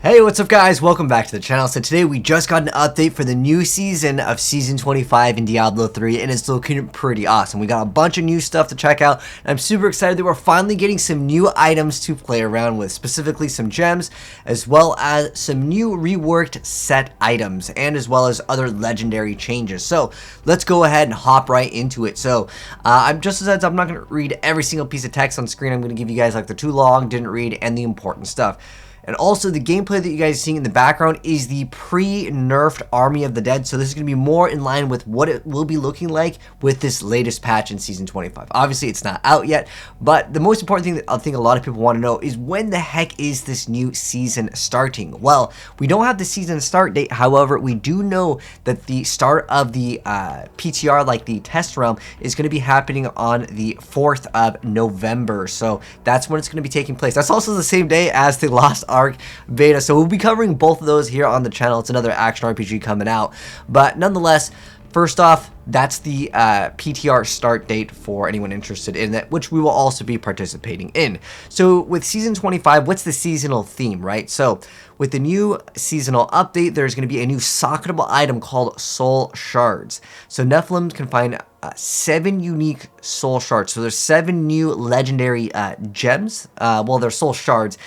Hey, what's up guys? Welcome back to the channel. So today we just got an update for the new season of Season 25 in Diablo 3 and it's looking pretty awesome. We got a bunch of new stuff to check out and I'm super excited that we're finally getting some new items to play around with, specifically some gems as well as some new reworked set items and as well as other legendary changes. So let's go ahead and hop right into it. So I'm just as I'm not going to read every single piece of text on screen. I'm going to give you guys like the too long, didn't read, and the important stuff. And also, the gameplay that you guys are seeing in the background is the pre-nerfed Army of the Dead. So this is going to be more in line with what it will be looking like with this latest patch in Season 25. Obviously, it's not out yet, but the most important thing that I think a lot of people want to know is when the heck is this new season starting? Well, we don't have the season start date. However, we do know that the start of the PTR, like the test realm, is going to be happening on the 4th of November. So that's when it's going to be taking place. That's also the same day as the Lost Ark beta, so we'll be covering both of those here on the channel. It's another action RPG coming out, but nonetheless, first off, that's the PTR start date for anyone interested in that, which we will also be participating in. So with Season 25, what's the seasonal theme, right? So with the new seasonal update, there's going to be a new socketable item called Soul Shards. So Nephilim can find 7 unique soul shards. So there's 7 new legendary gems. Well, they're soul shards.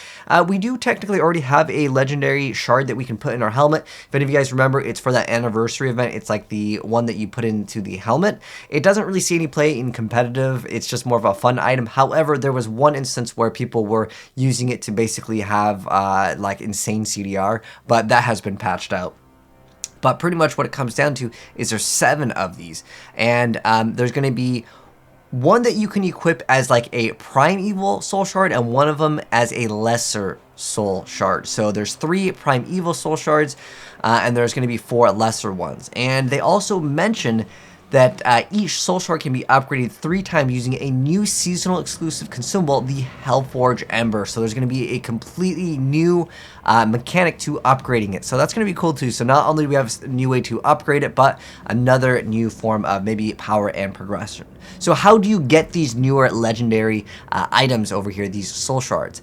We do technically already have a legendary shard that we can put in our helmet. If any of you guys remember, it's for that anniversary event. It's like the one that you put into the helmet. It doesn't really see any play in competitive. It's just more of a fun item. However, there was one instance where people were using it to basically have like insane CDR, but that has been patched out. But pretty much what it comes down to is there's 7 of these, and there's going to be one that you can equip as like a primeval soul shard and one of them as a lesser soul shard. So there's 3 primeval soul shards and there's going to be 4 lesser ones. And they also mention that each soul shard can be upgraded 3 times using a new seasonal exclusive consumable, the Hellforge Ember. So there's going to be a completely new mechanic to upgrading it. So that's going to be cool too. So not only do we have a new way to upgrade it, but another new form of maybe power and progression. So how do you get these newer legendary items over here, these soul shards?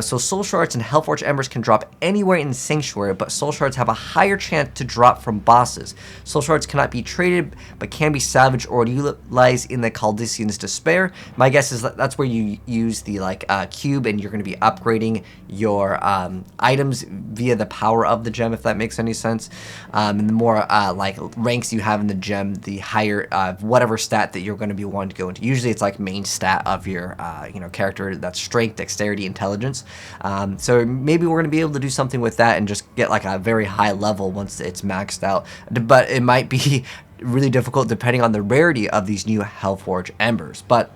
So soul shards and Hellforge Embers can drop anywhere in Sanctuary, but soul shards have a higher chance to drop from bosses. Soul shards cannot be traded, but can be salvaged or utilized in the Caldician's Despair. My guess is that's where you use the cube and you're going to be upgrading your items via the power of the gem, if that makes any sense. And the more like ranks you have in the gem, the higher whatever stat that you're going to be wanting to go into. Usually it's like main stat of your character. That's strength, dexterity, intelligence. So maybe we're going to be able to do something with that and just get like a very high level once it's maxed out. But it might be really difficult depending on the rarity of these new Hellforge Embers. But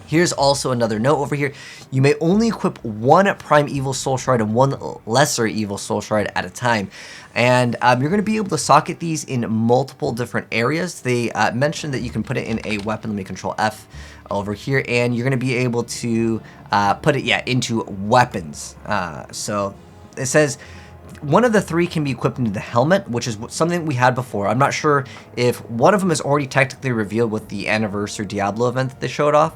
here's also another note over here. You may only equip 1 primeval soul shard and 1 lesser evil soul shard at a time. And you're going to be able to socket these in multiple different areas. They mentioned that you can put it in a weapon. Let me control F over here. And you're going to be able to put it, into weapons. So it says one of the 3 can be equipped into the helmet, which is something we had before. I'm not sure if one of them is already technically revealed with the anniversary Diablo event that they showed off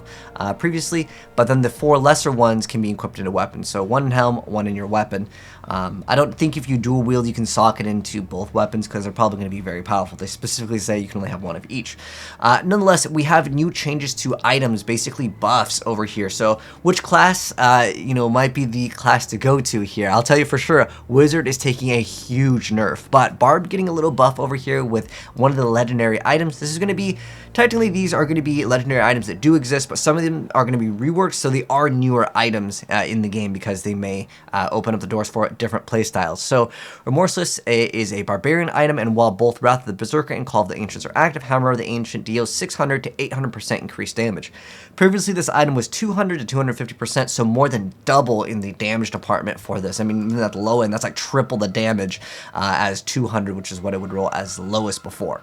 previously, but then the 4 lesser ones can be equipped into weapons. So 1 in helm, 1 in your weapon. I don't think if you dual wield you can socket into both weapons because they're probably going to be very powerful. They specifically say you can only have 1 of each. Nonetheless, we have new changes to items, basically buffs over here. So which class might be the class to go to here? I'll tell you for sure, Wizard is taking a huge nerf, but Bard getting a little buff over here with one of the legendary items. This is going to be, technically these are going to be legendary items that do exist, but some of them are going to be reworked, so they are newer items in the game because they may open up the doors for different playstyles. So Remorseless is a barbarian item, and while both Wrath of the Berserker and Call of the Ancients are active, Hammer of the Ancient deals 600 to 800% increased damage. Previously this item was 200 to 250%, so more than double in the damage department for this. I mean, at the low end, that's like triple the damage as 200, which is what it would roll as the lowest before.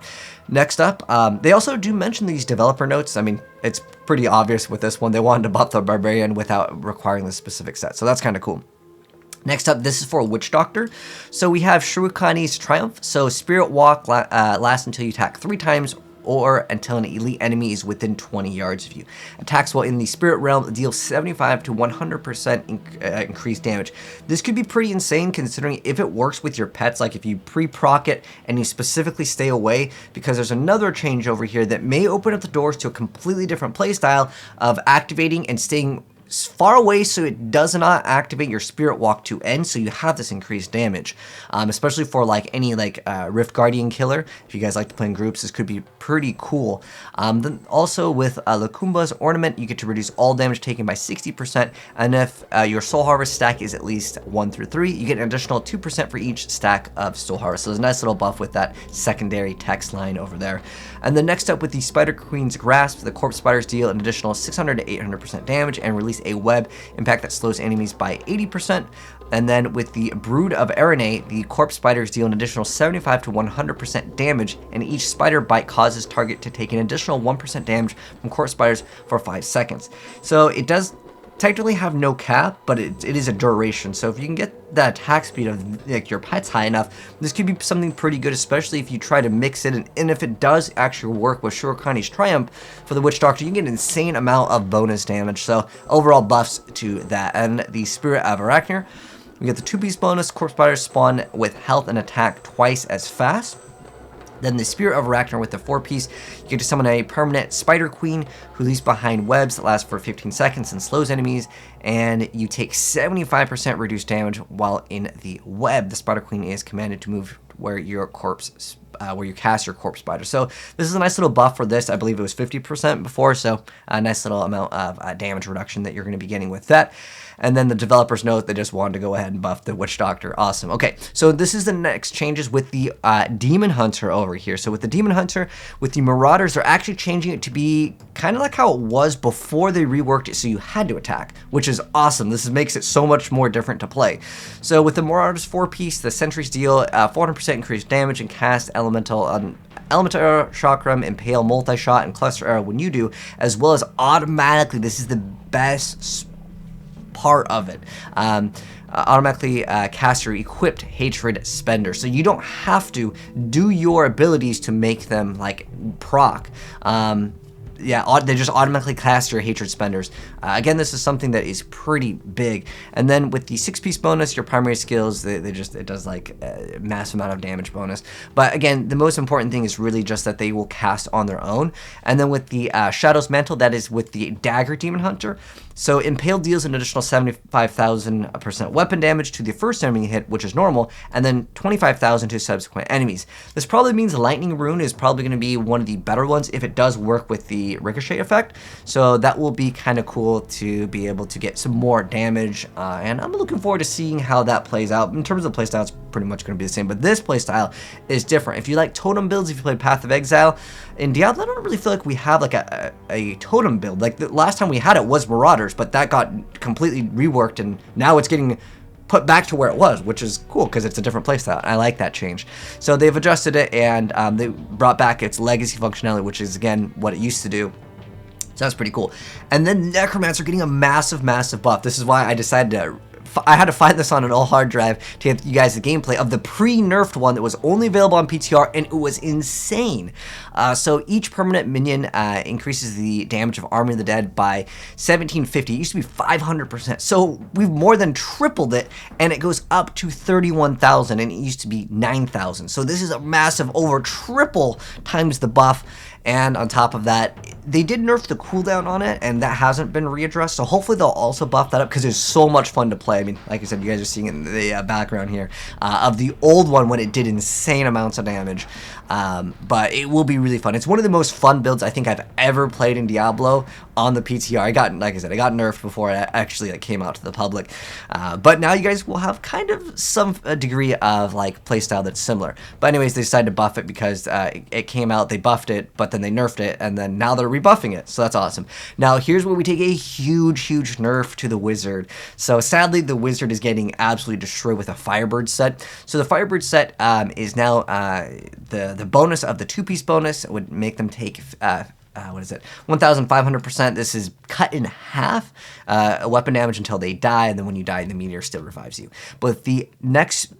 Next up, they also do mention these developer notes. I mean, it's pretty obvious with this one. They wanted to buff the Barbarian without requiring the specific set, so that's kind of cool. Next up, this is for a Witch Doctor. So we have Shurikani's Triumph. So Spirit Walk lasts until you attack 3 times or until an elite enemy is within 20 yards of you. Attacks while in the spirit realm deal 75 to 100% increased damage. This could be pretty insane considering if it works with your pets, like if you pre-proc it and you specifically stay away, because there's another change over here that may open up the doors to a completely different playstyle of activating and staying far away so it does not activate your spirit walk to end, so you have this increased damage, especially for like any like Rift Guardian killer. If you guys like to play in groups, this could be pretty cool. Then also with Lakumba's ornament, you get to reduce all damage taken by 60%, and if your soul harvest stack is at least 1 through 3, you get an additional 2% for each stack of soul harvest. So there's a nice little buff with that secondary text line over there. And then next up with the Spider Queen's Grasp, the corpse spiders deal an additional 600 to 800% damage and release a web impact that slows enemies by 80%. And then with the Brood of Arene, the corpse spiders deal an additional 75 to 100% damage, and each spider bite causes target to take an additional 1% damage from corpse spiders for 5 seconds. So it does technically have no cap, but it is a duration. So if you can get the attack speed of like your pets high enough, this could be something pretty good, especially if you try to mix it. And if it does actually work with Shurikani's Triumph for the Witch Doctor, you can get an insane amount of bonus damage. So overall buffs to that. And the Spirit of Arachner, we get the 2-piece bonus. Corpse spiders spawn with health and attack twice as fast. Then the Spirit of Arachner with the 4-piece, you get to summon a permanent Spider Queen who leaves behind webs that last for 15 seconds and slows enemies, and you take 75% reduced damage while in the web. The Spider Queen is commanded to move where you cast your corpse spider. So this is a nice little buff for this. I believe it was 50% before, so a nice little amount of damage reduction that you're going to be getting with that. And then the developers note they just wanted to go ahead and buff the Witch Doctor. Awesome. Okay, so this is the next changes with the Demon Hunter over here. So with the Demon Hunter, with the Marauders, they're actually changing it to be kind of like how it was before they reworked it, so you had to attack, which is awesome. This makes it so much more different to play. So with the Marauders 4-piece, the sentries deal 400% increased damage and cast Elemental Arrow, Chakram, Impale, Multi-Shot, and Cluster Arrow when you do, as well as automatically, this is the best part of it, automatically cast your equipped Hatred Spender. So you don't have to do your abilities to make them like proc. Yeah, they just automatically cast your Hatred Spenders. Again, this is something that is pretty big. And then with the 6-piece bonus, your primary skills, it does like a massive amount of damage bonus. But again, the most important thing is really just that they will cast on their own. And then with the Shadow's Mantle, that is with the Dagger Demon Hunter. So Impale deals an additional 75,000% weapon damage to the first enemy hit, which is normal, and then 25,000 to subsequent enemies. This probably means Lightning Rune is probably going to be one of the better ones if it does work with the ricochet effect. So that will be kind of cool to be able to get some more damage, and I'm looking forward to seeing how that plays out. In terms of playstyle, it's pretty much going to be the same, but this playstyle is different. If you like totem builds, if you played Path of Exile, in Diablo, I don't really feel like we have like a totem build. Like the last time we had it was Marauders, but that got completely reworked, and now it's getting put back to where it was, which is cool because it's a different playstyle. I like that change. So they've adjusted it, and they brought back its legacy functionality, which is again what it used to do. So that's pretty cool. And then Necromancer getting a massive buff. This is why I decided to I had to find this on an old hard drive to get you guys the gameplay of the pre-nerfed one that was only available on PTR, and it was insane. So each permanent minion increases the damage of Army of the Dead by 1750. It used to be 500%. So we've more than tripled it, and it goes up to 31,000, and it used to be 9,000. So this is a massive, over triple times the buff. And on top of that, they did nerf the cooldown on it, and that hasn't been readdressed. So hopefully they'll also buff that up because it's so much fun to play. I mean, like I said, you guys are seeing it in the background here of the old one when it did insane amounts of damage. But it will be really fun. It's one of the most fun builds I think I've ever played in Diablo on the PTR. Like I said, I got nerfed before it actually came out to the public. But now you guys will have kind of some degree of like playstyle that's similar. But anyways, they decided to buff it because it came out, they buffed it, but then they nerfed it, and then now they're rebuffing it. So that's awesome. Now here's where we take a huge nerf to the Wizard. So sadly, the Wizard is getting absolutely destroyed with a Firebird set. So the Firebird set is now the bonus of the 2-piece bonus would make them take what is it? 1,500%. This is cut in half weapon damage until they die, and then when you die, the meteor still revives you. But the next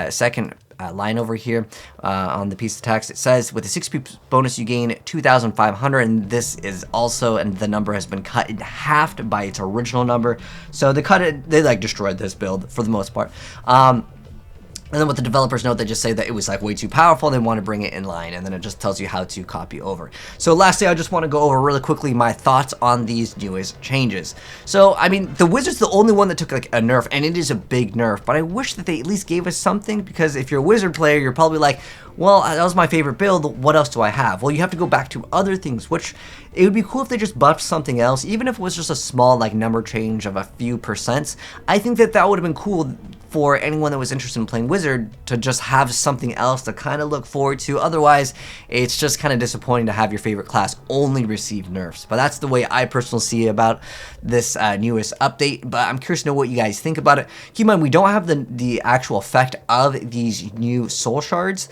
second line over here on the piece of text. It says, with a 6 peeps bonus, you gain 2,500, and this is also, and the number has been cut in half by its original number. So they like destroyed this build for the most part. And then with the developers note, they just say that it was like way too powerful. They want to bring it in line, and then it just tells you how to copy over. So lastly, I just want to go over really quickly my thoughts on these newest changes. So, I mean, the Wizard's the only one that took like a nerf, and it is a big nerf, but I wish that they at least gave us something, because if you're a Wizard player, you're probably like, well, that was my favorite build, what else do I have? Well, you have to go back to other things, which it would be cool if they just buffed something else, even if it was just a small like number change of a few percents. I think that would have been cool for anyone that was interested in playing Wizard to just have something else to kind of look forward to. Otherwise, it's just kind of disappointing to have your favorite class only receive nerfs. But that's the way I personally see about this newest update. But I'm curious to know what you guys think about it. Keep in mind, we don't have the actual effect of these new soul shards.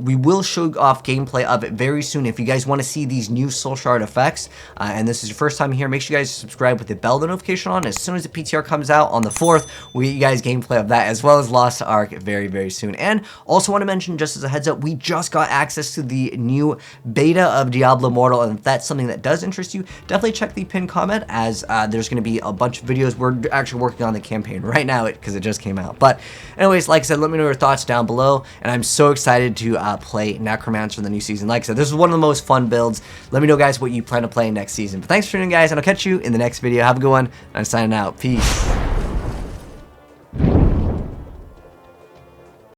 We will show off gameplay of it very soon. If you guys want to see these new soul shard effects, and this is your first time here, make sure you guys subscribe with the bell notification on. As soon as the PTR comes out on the 4th, we get you guys gameplay of that, as well as Lost Ark very, very soon. And also want to mention, just as a heads up, we just got access to the new beta of Diablo Immortal, and if that's something that does interest you, definitely check the pinned comment, as there's going to be a bunch of videos. We're actually working on the campaign right now because it just came out. But anyways, like I said, let me know your thoughts down below, and I'm so excited to play Necromancer in the new season. Like I said, this is one of the most fun builds. Let me know, guys, what you plan to play next season. But thanks for tuning in, guys, and I'll catch you in the next video. Have a good one. I'm signing out. Peace.